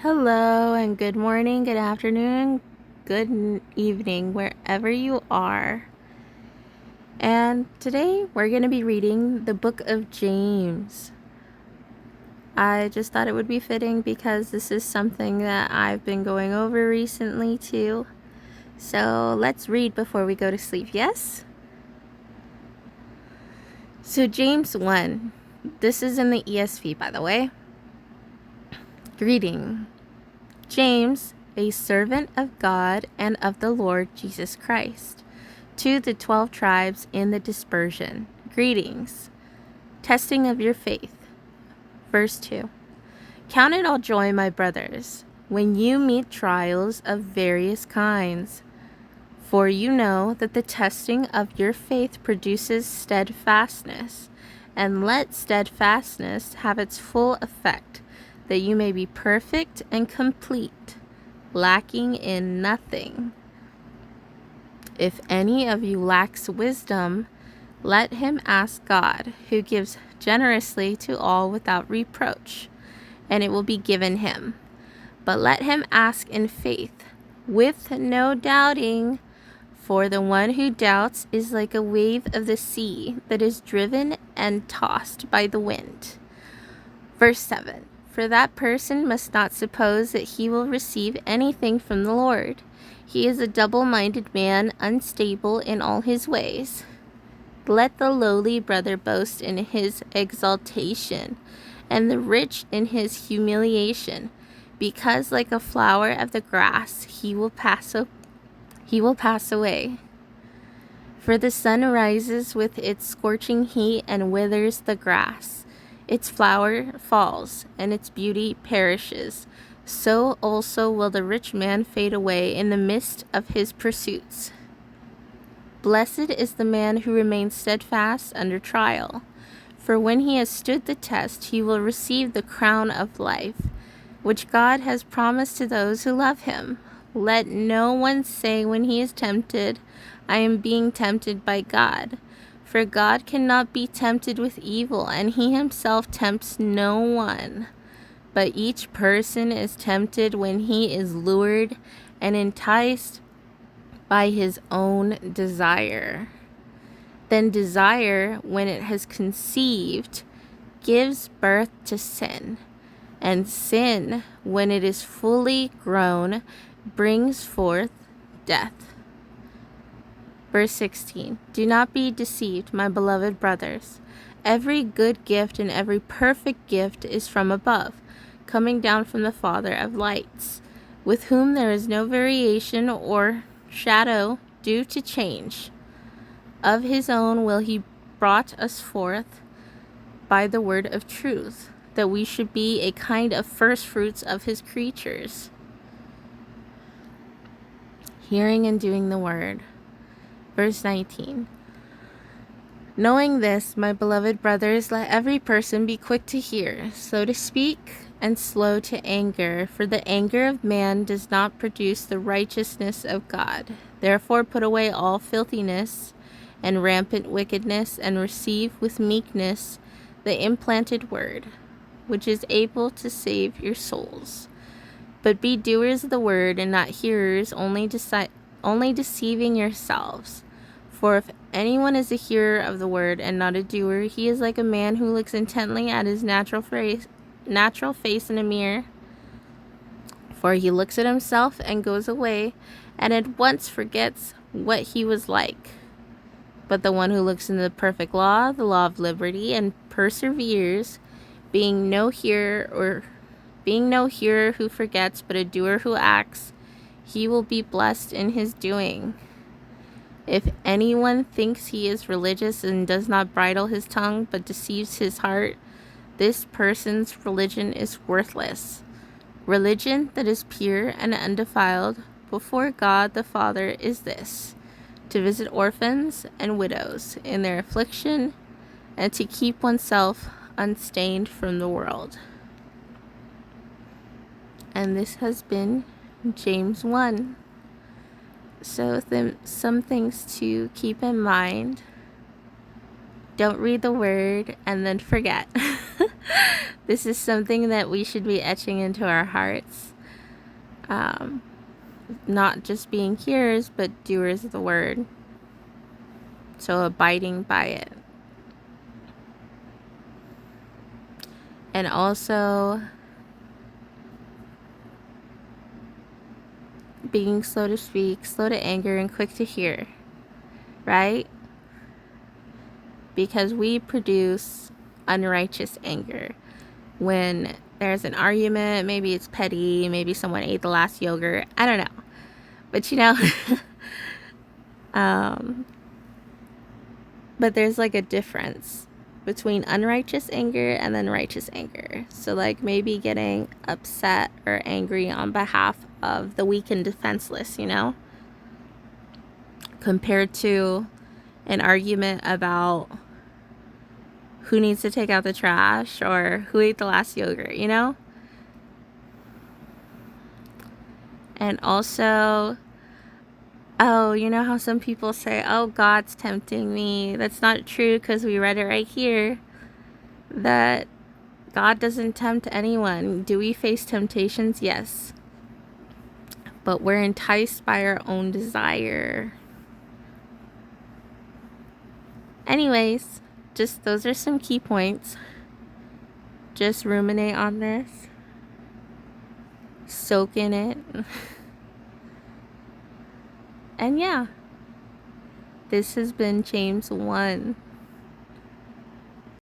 Hello, and good morning, good afternoon, good evening, wherever you are. And today we're going to be reading the book of James. I just thought it would be fitting because this is something that I've been going over recently too. So let's read before we go to sleep, yes? So, James 1. This is in the ESV, by the way. Greeting. James, a servant of God and of the Lord Jesus Christ, to the 12 tribes in the dispersion, greetings. Testing of your faith. Verse 2. Count it all joy, my brothers, when you meet trials of various kinds, for you know that the testing of your faith produces steadfastness, and let steadfastness have its full effect, that you may be perfect and complete, lacking in nothing. If any of you lacks wisdom, let him ask God, who gives generously to all without reproach, and it will be given him. But let him ask in faith, with no doubting, for the one who doubts is like a wave of the sea that is driven and tossed by the wind. Verse 7. For that person must not suppose that he will receive anything from the Lord. He is a double-minded man, unstable in all his ways. Let the lowly brother boast in his exaltation, and the rich in his humiliation, because like a flower of the grass he will pass away. For the sun rises with its scorching heat and withers the grass. Its flower falls, and its beauty perishes. So also will the rich man fade away in the midst of his pursuits. Blessed is the man who remains steadfast under trial, for when he has stood the test, he will receive the crown of life, which God has promised to those who love him. Let no one say when he is tempted, I am being tempted by God. For God cannot be tempted with evil, and he himself tempts no one. But each person is tempted when he is lured and enticed by his own desire. Then desire, when it has conceived, gives birth to sin. And sin, when it is fully grown, brings forth death. Verse 16. Do not be deceived, my beloved brothers. Every good gift and every perfect gift is from above, coming down from the Father of lights, with whom there is no variation or shadow due to change. Of his own will he brought us forth by the word of truth, that we should be a kind of first fruits of his creatures. Hearing and doing the word. Verse 19. Knowing this, my beloved brothers, let every person be quick to hear, slow to speak, and slow to anger, for the anger of man does not produce the righteousness of God. Therefore put away all filthiness and rampant wickedness, and receive with meekness the implanted word, which is able to save your souls. But be doers of the word, and not hearers, only deceiving yourselves. For if anyone is a hearer of the word and not a doer, he is like a man who looks intently at his natural face in a mirror. For he looks at himself and goes away, and at once forgets what he was like. But the one who looks into the perfect law, the law of liberty, and perseveres, being no hearer who forgets, but a doer who acts, he will be blessed in his doing. If anyone thinks he is religious and does not bridle his tongue, but deceives his heart, this person's religion is worthless. Religion that is pure and undefiled before God the Father is this: to visit orphans and widows in their affliction, and to keep oneself unstained from the world. And this has been James 1. So some things to keep in mind. Don't read the word and then forget. This is something that we should be etching into our hearts. Not just being hearers, but doers of the word. So abiding by it. And also being slow to speak, slow to anger, and quick to hear. Right? Because we produce unrighteous anger. When there's an argument, maybe it's petty, maybe someone ate the last yogurt, I don't know. But but there's like a difference between unrighteous anger and then righteous anger. So like maybe getting upset or angry on behalf of the weak and defenseless, compared to an argument about who needs to take out the trash or who ate the last yogurt, And also, oh, you know how some people say, oh, God's tempting me. That's not true, because we read it right here that God doesn't tempt anyone. Do we face temptations? Yes. But we're enticed by our own desire. Anyways, just those are some key points. Just ruminate on this. Soak in it. And yeah, this has been James 1.